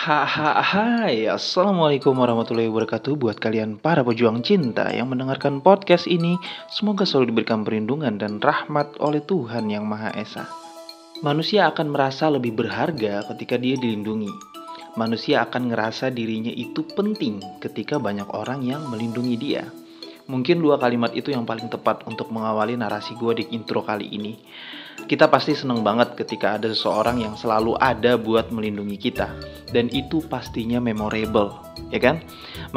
Hai, Assalamualaikum warahmatullahi wabarakatuh. Buat kalian para pejuang cinta yang mendengarkan podcast ini, semoga selalu diberikan perlindungan dan rahmat oleh Tuhan Yang Maha Esa. Manusia akan merasa lebih berharga ketika dia dilindungi. Manusia akan ngerasa dirinya itu penting ketika banyak orang yang melindungi dia. Mungkin 2 kalimat itu yang paling tepat untuk mengawali narasi gue di intro kali ini. Kita pasti seneng banget ketika ada seseorang yang selalu ada buat melindungi kita. Dan itu pastinya memorable, ya kan?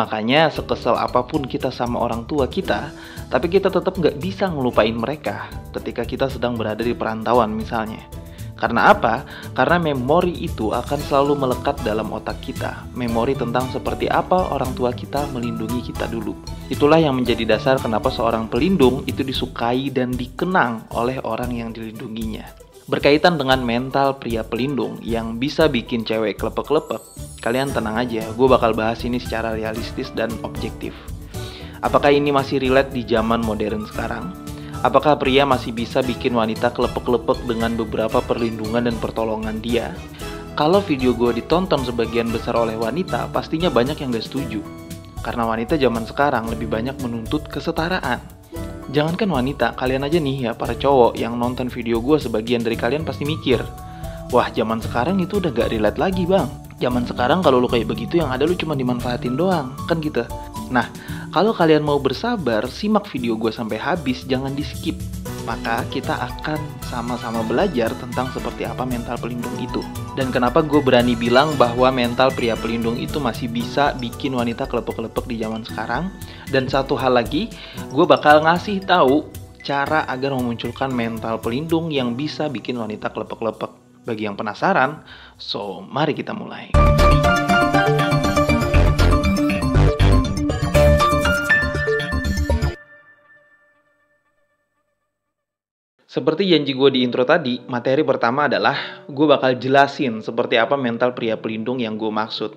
Makanya sekesal apapun kita sama orang tua kita, tapi kita tetap gak bisa ngelupain mereka ketika kita sedang berada di perantauan misalnya. Karena apa? Karena memori itu akan selalu melekat dalam otak kita. Memori tentang seperti apa orang tua kita melindungi kita dulu. Itulah yang menjadi dasar kenapa seorang pelindung itu disukai dan dikenang oleh orang yang dilindunginya. Berkaitan dengan mental pria pelindung yang bisa bikin cewek klepek-klepek, kalian tenang aja, gue bakal bahas ini secara realistis dan objektif. Apakah ini masih relate di zaman modern sekarang? Apakah pria masih bisa bikin wanita kelepek-kelepek dengan beberapa perlindungan dan pertolongan dia? Kalau video gue ditonton sebagian besar oleh wanita, pastinya banyak yang gak setuju. Karena wanita zaman sekarang lebih banyak menuntut kesetaraan. Jangankan wanita, kalian aja nih ya para cowok yang nonton video gue, sebagian dari kalian pasti mikir, wah zaman sekarang itu udah gak relate lagi bang. Zaman sekarang kalau lu kayak begitu yang ada lu cuma dimanfaatin doang, kan gitu. Nah, kalau kalian mau bersabar, simak video gue sampai habis, jangan di skip. Maka kita akan sama-sama belajar tentang seperti apa mental pelindung itu. Dan kenapa gue berani bilang bahwa mental pria pelindung itu masih bisa bikin wanita kelepek-kelepek di zaman sekarang. Dan satu hal lagi, gue bakal ngasih tahu cara agar memunculkan mental pelindung yang bisa bikin wanita kelepek-kelepek. Bagi yang penasaran, so mari kita mulai. Seperti janji gue di intro tadi, materi pertama adalah gue bakal jelasin seperti apa mental pria pelindung yang gue maksud.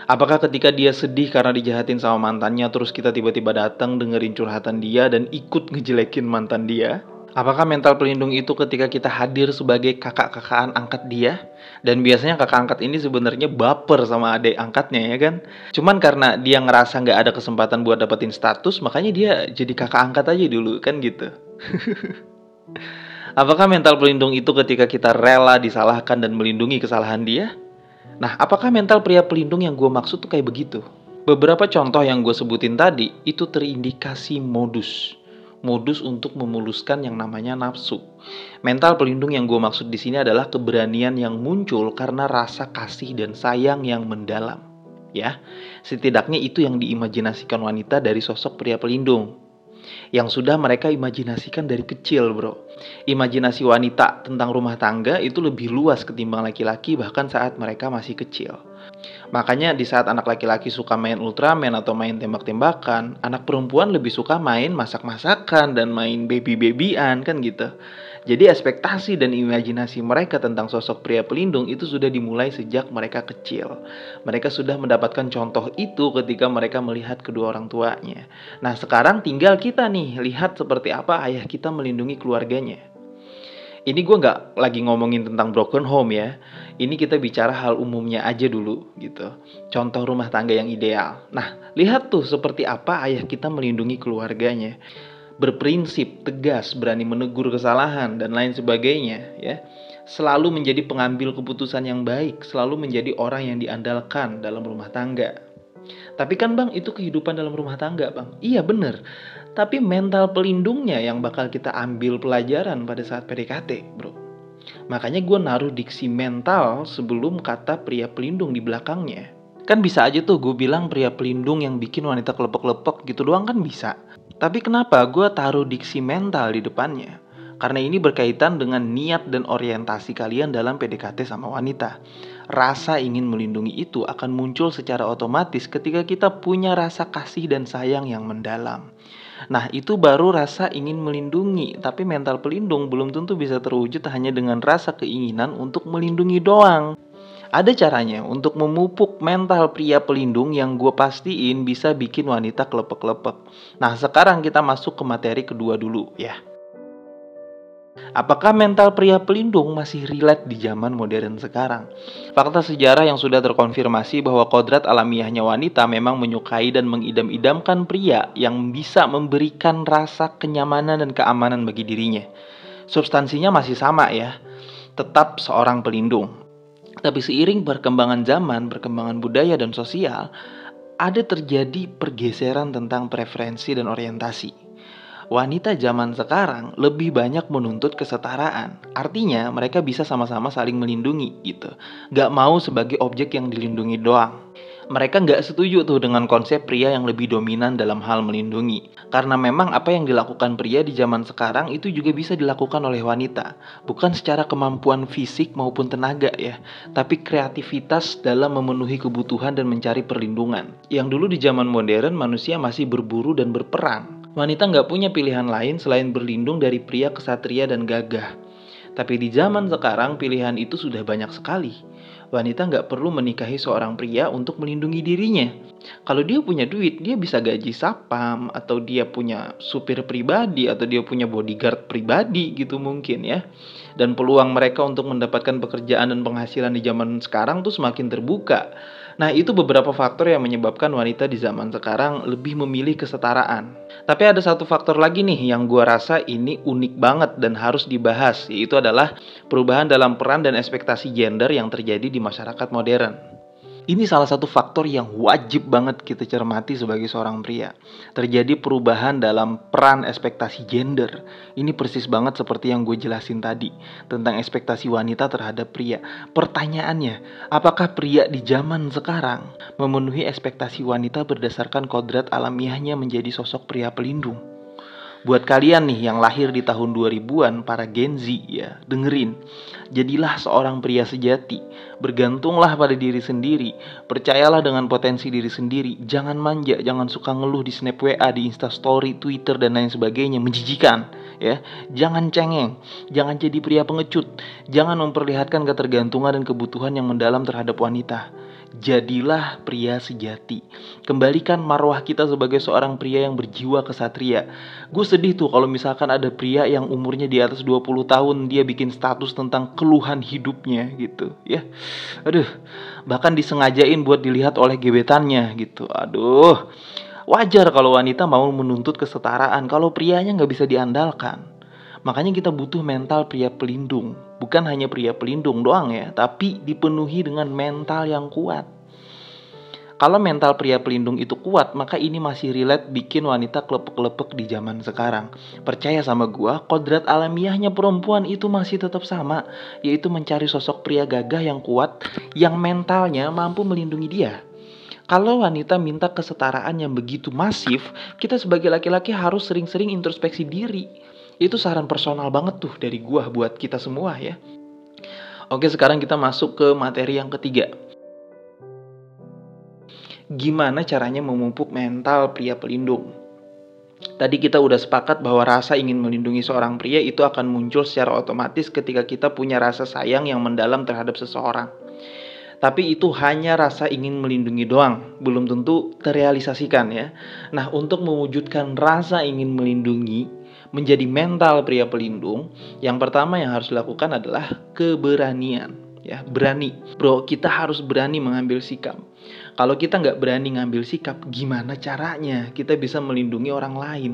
Apakah ketika dia sedih karena dijahatin sama mantannya, terus kita tiba-tiba datang dengerin curhatan dia dan ikut ngejelekin mantan dia? Apakah mental pelindung itu ketika kita hadir sebagai kakak-kakaan angkat dia? Dan biasanya kakak angkat ini sebenarnya baper sama adik angkatnya, ya kan? Cuman karena dia ngerasa nggak ada kesempatan buat dapetin status, makanya dia jadi kakak angkat aja dulu, kan gitu. Apakah mental pelindung itu ketika kita rela disalahkan dan melindungi kesalahan dia? Nah, apakah mental pria pelindung yang gue maksud tuh kayak begitu? Beberapa contoh yang gue sebutin tadi itu terindikasi modus untuk memuluskan yang namanya nafsu. Mental pelindung yang gue maksud di sini adalah keberanian yang muncul karena rasa kasih dan sayang yang mendalam. Ya, setidaknya itu yang diimajinasikan wanita dari sosok pria pelindung. Yang sudah mereka imajinasikan dari kecil, bro. Imajinasi wanita tentang rumah tangga itu lebih luas ketimbang laki-laki bahkan saat mereka masih kecil. Makanya di saat anak laki-laki suka main Ultraman atau main tembak-tembakan, anak perempuan lebih suka main masak-masakan dan main baby-babyan, kan gitu. Jadi ekspektasi dan imajinasi mereka tentang sosok pria pelindung itu sudah dimulai sejak mereka kecil. Mereka sudah mendapatkan contoh itu ketika mereka melihat kedua orang tuanya. Nah, sekarang tinggal kita nih lihat seperti apa ayah kita melindungi keluarganya. Ini gue gak lagi ngomongin tentang broken home ya. Ini kita bicara hal umumnya aja dulu gitu. Contoh rumah tangga yang ideal. Nah, lihat tuh seperti apa ayah kita melindungi keluarganya. Berprinsip, tegas, berani menegur kesalahan, dan lain sebagainya ya. Selalu menjadi pengambil keputusan yang baik. Selalu menjadi orang yang diandalkan dalam rumah tangga. Tapi kan bang, itu kehidupan dalam rumah tangga bang. Iya bener. Tapi mental pelindungnya yang bakal kita ambil pelajaran pada saat PDKT, bro. Makanya gue naruh diksi mental sebelum kata pria pelindung di belakangnya. Kan bisa aja tuh gue bilang pria pelindung yang bikin wanita kelepek-kelepek gitu doang kan bisa. Tapi kenapa gue taruh diksi mental di depannya? Karena ini berkaitan dengan niat dan orientasi kalian dalam PDKT sama wanita. Rasa ingin melindungi itu akan muncul secara otomatis ketika kita punya rasa kasih dan sayang yang mendalam. Nah, itu baru rasa ingin melindungi. Tapi mental pelindung belum tentu bisa terwujud hanya dengan rasa keinginan untuk melindungi doang. Ada caranya untuk memupuk mental pria pelindung yang gue pastiin bisa bikin wanita kelepek-kelepek. Nah, sekarang kita masuk ke materi kedua dulu ya. Apakah mental pria pelindung masih relate di zaman modern sekarang? Fakta sejarah yang sudah terkonfirmasi bahwa kodrat alamiahnya wanita memang menyukai dan mengidam-idamkan pria yang bisa memberikan rasa kenyamanan dan keamanan bagi dirinya. Substansinya masih sama ya, tetap seorang pelindung. Tapi seiring perkembangan zaman, perkembangan budaya dan sosial, ada terjadi pergeseran tentang preferensi dan orientasi. Wanita zaman sekarang lebih banyak menuntut kesetaraan. Artinya mereka bisa sama-sama saling melindungi gitu. Gak mau sebagai objek yang dilindungi doang. Mereka nggak setuju tuh dengan konsep pria yang lebih dominan dalam hal melindungi. Karena memang apa yang dilakukan pria di zaman sekarang itu juga bisa dilakukan oleh wanita. Bukan secara kemampuan fisik maupun tenaga ya, tapi kreativitas dalam memenuhi kebutuhan dan mencari perlindungan. Yang dulu di zaman modern manusia masih berburu dan berperang. Wanita nggak punya pilihan lain selain berlindung dari pria kesatria dan gagah. Tapi di zaman sekarang pilihan itu sudah banyak sekali. Wanita nggak perlu menikahi seorang pria untuk melindungi dirinya. Kalau dia punya duit, dia bisa gaji sapam, atau dia punya supir pribadi, atau dia punya bodyguard pribadi gitu mungkin ya. Dan peluang mereka untuk mendapatkan pekerjaan dan penghasilan di zaman sekarang tuh semakin terbuka. Nah, itu beberapa faktor yang menyebabkan wanita di zaman sekarang lebih memilih kesetaraan. Tapi ada satu faktor lagi nih yang gua rasa ini unik banget dan harus dibahas, yaitu adalah perubahan dalam peran dan ekspektasi gender yang terjadi di masyarakat modern. Ini salah satu faktor yang wajib banget kita cermati sebagai seorang pria. Terjadi perubahan dalam peran ekspektasi gender. Ini persis banget seperti yang gue jelasin tadi tentang ekspektasi wanita terhadap pria. Pertanyaannya, apakah pria di zaman sekarang memenuhi ekspektasi wanita berdasarkan kodrat alamiahnya menjadi sosok pria pelindung? Buat kalian nih yang lahir di tahun 2000-an, para Gen Z ya, dengerin. Jadilah seorang pria sejati. Bergantunglah pada diri sendiri. Percayalah dengan potensi diri sendiri. Jangan manja, jangan suka ngeluh di Snap WA, di Instastory, Twitter, dan lain sebagainya. Menjijikan. Ya, jangan cengeng, jangan jadi pria pengecut, jangan memperlihatkan ketergantungan dan kebutuhan yang mendalam terhadap wanita. Jadilah pria sejati. Kembalikan marwah kita sebagai seorang pria yang berjiwa kesatria. Gue sedih tuh kalau misalkan ada pria yang umurnya di atas 20 tahun dia bikin status tentang keluhan hidupnya gitu ya. Aduh, bahkan disengajain buat dilihat oleh gebetannya gitu. Aduh, wajar kalau wanita mau menuntut kesetaraan, kalau prianya nggak bisa diandalkan. Makanya kita butuh mental pria pelindung. Bukan hanya pria pelindung doang ya, tapi dipenuhi dengan mental yang kuat. Kalau mental pria pelindung itu kuat, maka ini masih relate bikin wanita klepek-klepek di zaman sekarang. Percaya sama gua, kodrat alamiahnya perempuan itu masih tetap sama, yaitu mencari sosok pria gagah yang kuat, yang mentalnya mampu melindungi dia. Kalau wanita minta kesetaraan yang begitu masif, kita sebagai laki-laki harus sering-sering introspeksi diri. Itu saran personal banget tuh dari gua buat kita semua ya. Oke, sekarang kita masuk ke materi yang ketiga. Gimana caranya memupuk mental pria pelindung? Tadi kita udah sepakat bahwa rasa ingin melindungi seorang pria itu akan muncul secara otomatis ketika kita punya rasa sayang yang mendalam terhadap seseorang. Tapi itu hanya rasa ingin melindungi doang, belum tentu terrealisasikan ya. Nah, untuk mewujudkan rasa ingin melindungi menjadi mental pria pelindung, yang pertama yang harus dilakukan adalah keberanian. Ya, berani. Bro, kita harus berani mengambil sikap. Kalau kita nggak berani ngambil sikap, gimana caranya kita bisa melindungi orang lain?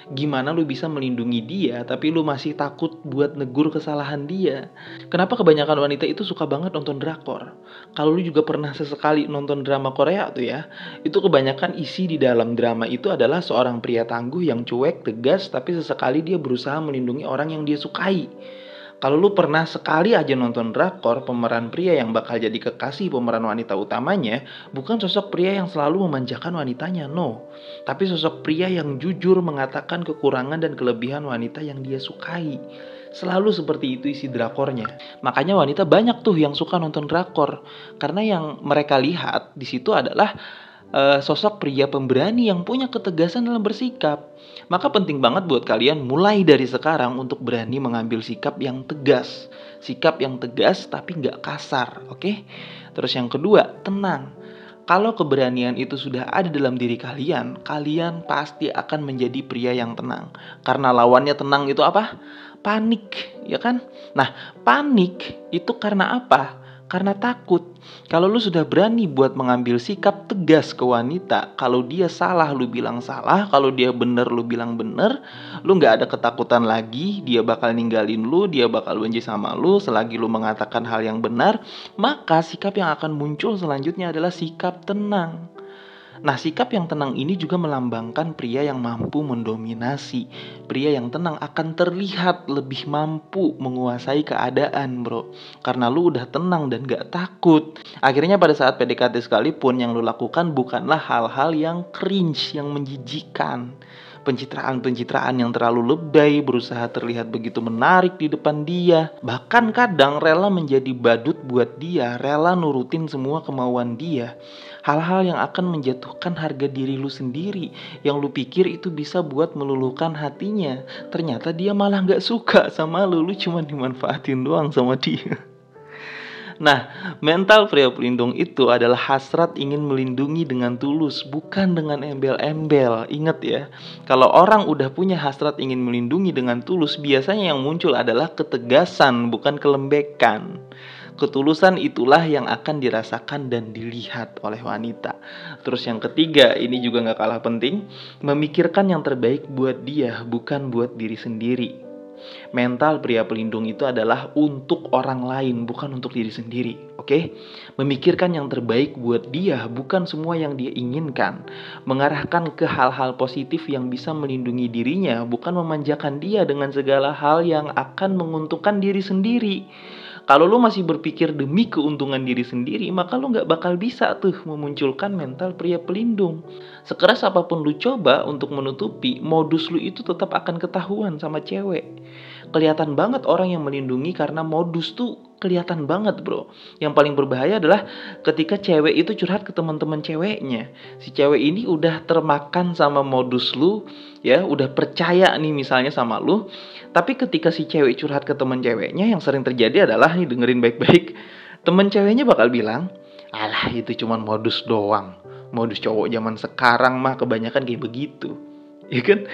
Gimana lu bisa melindungi dia tapi lu masih takut buat negur kesalahan dia? Kenapa kebanyakan wanita itu suka banget nonton drakor? Kalau lu juga pernah sesekali nonton drama Korea tuh ya, itu kebanyakan isi di dalam drama itu adalah seorang pria tangguh yang cuek, tegas, tapi sesekali dia berusaha melindungi orang yang dia sukai. Kalau lu pernah sekali aja nonton drakor, pemeran pria yang bakal jadi kekasih pemeran wanita utamanya bukan sosok pria yang selalu memanjakan wanitanya, no. Tapi sosok pria yang jujur mengatakan kekurangan dan kelebihan wanita yang dia sukai. Selalu seperti itu isi drakornya. Makanya wanita banyak tuh yang suka nonton drakor. Karena yang mereka lihat di situ adalah sosok pria pemberani yang punya ketegasan dalam bersikap. Maka penting banget buat kalian mulai dari sekarang untuk berani mengambil sikap yang tegas. Sikap yang tegas tapi nggak kasar, oke? Terus yang kedua, tenang. Kalau keberanian itu sudah ada dalam diri kalian, kalian pasti akan menjadi pria yang tenang. Karena lawannya tenang itu apa? Panik, ya kan? Nah, panik itu karena apa? Karena takut. Kalau lu sudah berani buat mengambil sikap tegas ke wanita, kalau dia salah lu bilang salah, kalau dia bener lu bilang bener, lu nggak ada ketakutan lagi, dia bakal ninggalin lu, dia bakal benci sama lu selagi lu mengatakan hal yang benar, maka sikap yang akan muncul selanjutnya adalah sikap tenang. Nah, sikap yang tenang ini juga melambangkan pria yang mampu mendominasi. Pria yang tenang akan terlihat lebih mampu menguasai keadaan, bro. Karena lu udah tenang dan gak takut. Akhirnya pada saat PDKT sekalipun, yang lu lakukan bukanlah hal-hal yang cringe, yang menjijikan. Pencitraan-pencitraan yang terlalu lebay, berusaha terlihat begitu menarik di depan dia. Bahkan kadang rela menjadi badut buat dia, rela nurutin semua kemauan dia. Hal-hal yang akan menjatuhkan harga diri lu sendiri, yang lu pikir itu bisa buat meluluhkan hatinya. Ternyata dia malah gak suka sama lu cuma dimanfaatin doang sama dia. Nah, mental pria pelindung itu adalah hasrat ingin melindungi dengan tulus, bukan dengan embel-embel. Ingat ya, kalau orang udah punya hasrat ingin melindungi dengan tulus, biasanya yang muncul adalah ketegasan, bukan kelembekan. Ketulusan itulah yang akan dirasakan dan dilihat oleh wanita. Terus yang ketiga, ini juga gak kalah penting, memikirkan yang terbaik buat dia, bukan buat diri sendiri. Mental pria pelindung itu adalah untuk orang lain, bukan untuk diri sendiri. Oke? Memikirkan yang terbaik buat dia, bukan semua yang dia inginkan. Mengarahkan ke hal-hal positif yang bisa melindungi dirinya, bukan memanjakan dia dengan segala hal yang akan menguntungkan diri sendiri. Kalau lu masih berpikir demi keuntungan diri sendiri, maka lu gak bakal bisa tuh memunculkan mental pria pelindung. Sekeras apapun lu coba untuk menutupi, modus lu itu tetap akan ketahuan sama cewek. Kelihatan banget orang yang melindungi karena modus tuh kelihatan banget, bro. Yang paling berbahaya adalah ketika cewek itu curhat ke teman-teman ceweknya. Si cewek ini udah termakan sama modus lu, ya, udah percaya nih misalnya sama lu. Tapi ketika si cewek curhat ke teman ceweknya, yang sering terjadi adalah, nih dengerin baik-baik, teman ceweknya bakal bilang, "Alah, itu cuman modus doang. Modus cowok zaman sekarang mah kebanyakan kayak begitu." Ya kan?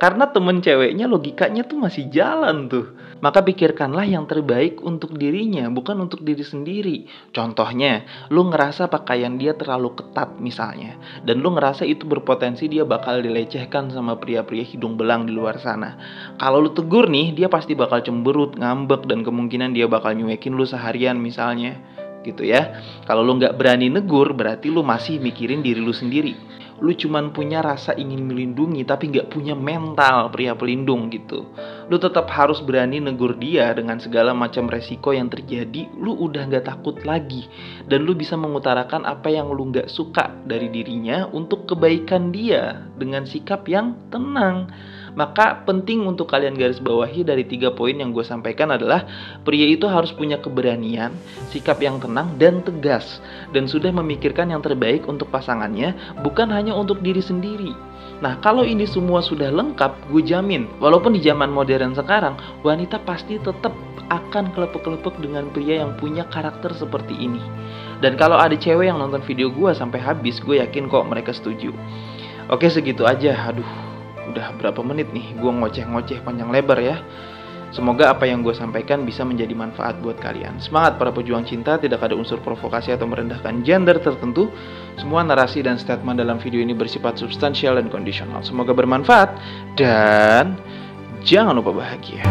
Karena temen ceweknya logikanya tuh masih jalan tuh. Maka pikirkanlah yang terbaik untuk dirinya, bukan untuk diri sendiri. Contohnya, lu ngerasa pakaian dia terlalu ketat misalnya, dan lu ngerasa itu berpotensi dia bakal dilecehkan sama pria-pria hidung belang di luar sana. Kalau lu tegur nih, dia pasti bakal cemberut, ngambek, dan kemungkinan dia bakal nyuekin lu seharian misalnya. Gitu ya. Kalau lu nggak berani negur, berarti lu masih mikirin diri lu sendiri. Lu cuman punya rasa ingin melindungi tapi gak punya mental pria pelindung gitu. Lu tetap harus berani negur dia dengan segala macam resiko yang terjadi. Lu udah gak takut lagi. Dan lu bisa mengutarakan apa yang lu gak suka dari dirinya untuk kebaikan dia dengan sikap yang tenang. Maka penting untuk kalian garis bawahi dari 3 poin yang gue sampaikan adalah pria itu harus punya keberanian, sikap yang tenang dan tegas, dan sudah memikirkan yang terbaik untuk pasangannya, bukan hanya untuk diri sendiri. Nah, kalau ini semua sudah lengkap, gue jamin, walaupun di zaman modern sekarang, wanita pasti tetap akan kelepek-kelepek dengan pria yang punya karakter seperti ini. Dan kalau ada cewek yang nonton video gue sampai habis, gue yakin kok mereka setuju. Oke, segitu aja. Aduh, udah berapa menit nih gue ngoceh-ngoceh panjang lebar ya. Semoga apa yang gue sampaikan bisa menjadi manfaat buat kalian. Semangat para pejuang cinta, tidak ada unsur provokasi atau merendahkan gender tertentu. Semua narasi dan statement dalam video ini bersifat substansial dan kondisional. Semoga bermanfaat dan jangan lupa bahagia.